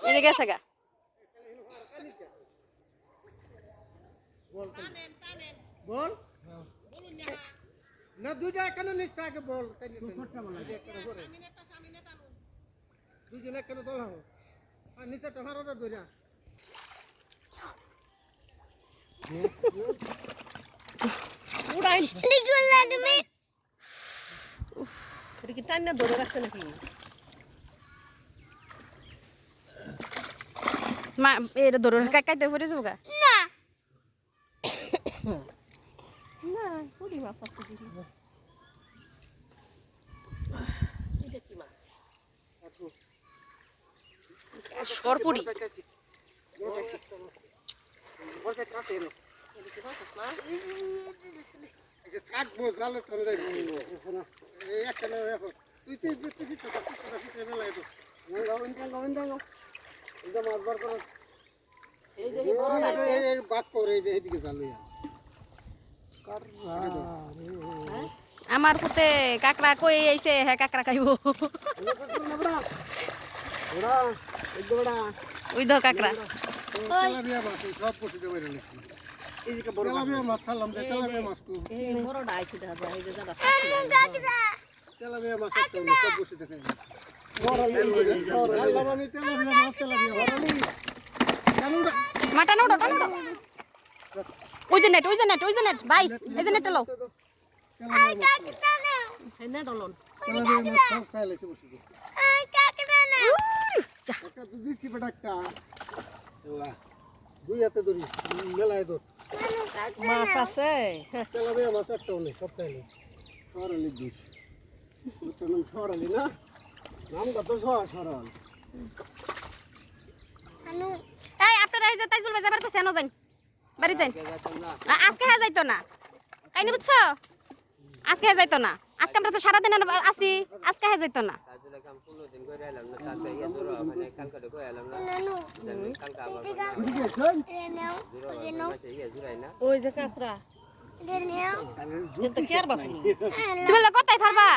এই যে গেছে গা বল না দুইটা কেন নিষ্ঠা আগে বল দুজনে কেন দল হবো আর নিচেটা ভাড়া দা দুইটা উড়াই তুমি এটা কি টাইনা ধরে রাখছে নাকি মা এটা ধরে কাকাইতে পড়ে যাবো গা না না পুরি মাছ আছে দেখি এটা কি মাছ সরপুরি বলতে কাছে এলো এই যে থাকবো জালে তোর যাইবো এই একটা না তুই তো লাগে তো গোবিন্দ এটা মাছ বার করো এই যে বড় না এই বাদ করে এই যে এদিকে জালে আমার পুতে কাকড়া কই আইছে হ্যাঁ কাকড়া খাইবো ওরা একদমটা ওই দাও কাকড়া তেলাপিয়া মাছ সব পশুতে বাইরে লাগছে এই যে বড় তেলাপিয়া মাছ ছাড়লাম যে তেলাপিয়া মাছ কো এই বড়টা আইছে দেখা যায় এই যে দাদা তেলাপিয়া মাছ একটা সব পশুতে খাই আল্লাহ আমি তেলাপিয়া মাছ তেলাপিয়া হরালি জানুরা মাটা নাও টানো ওই যে নেট ভাই এই যে নেটটা লও এই নেট লন তেলাপিয়া মাছ সব খাই লাগছে পশুতে একটা তো দিছি বেটাটা ওলা দুই হাতে ধরি মেলায় ধর মাছ আছে তেলাপিয়া মাছ একটা নেই সব খাই লাগছে হরালি দিস তোর নাম হরালি না নামটা তো সরল এই আপনারা এই যে তাইজুল ভাই যাবার কইছে এনো যান বাড়ি যান আজকে হ্যাঁ যাইতো না কাইনি বুঝছো আজকে হ্যাঁ যাইতো না আজকে আমরা তো সারা দিন আসি আজকে হ্যাঁ যাইতো না ওই যে কাকড়া তুমি কথাই পারবা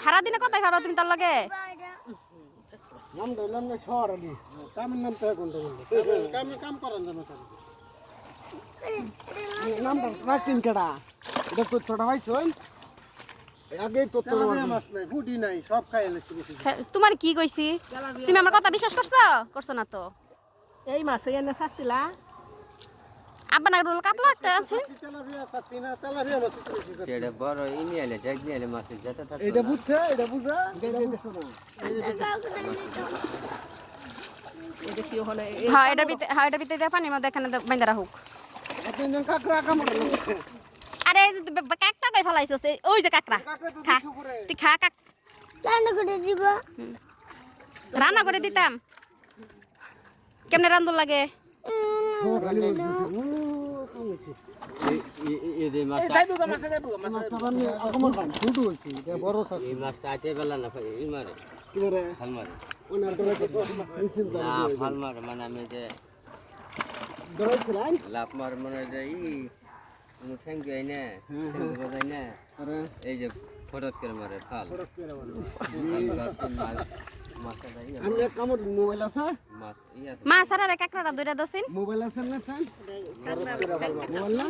সারাদিনে কথাই পারবা তুমি তার লগে নাম ধরলাম না সরালি কামের নাম তো এখন কাম করান জানো নামটা প্রাচীন কেডা এটা তো ছোট ভাই শোন আগে তো তেলাপিয়া মাছ নাই ফুটি নাই সব খাই লাগছে বেশি তোমার কি কইছি তুমি আমার কথা বিশ্বাস করছো না তো এই মাছ এনে শাস্তিলা আব্বা না রোল কাতলা একটা আছে তেলাপিয়া শাস্তি না তেলাপিয়া মাছ এটা বড় ইনিয়ালে জাগনিয়ালে মাছ যেটা থাকে এটা বুঝছে এটা বুঝা হ্যাঁ এটা ভিতরে দিয়ে পানির মধ্যে এখানে বাইন্দা রাখুক একজন কাকড়া কামড় আরে কাকটা কই ফলাইছস ওই যে কাকড়া খা তুই খা কাক রান্না করে দিব রান্না করে দিতাম কেমনে রান্ধন লাগে এই মাছটা এই মাছটা আটে বেলা না এই মারে ফাল মারে না ফাল মারে মানে আমি যে লাভ মার মানে যে ঠ্যাং যায় না যায় না এই যে ফটক করে মারে ফাল মোবাইল আছে মাছ আর কাকড়া দুইটা দছিন মোবাইল আছে না মোবাইল না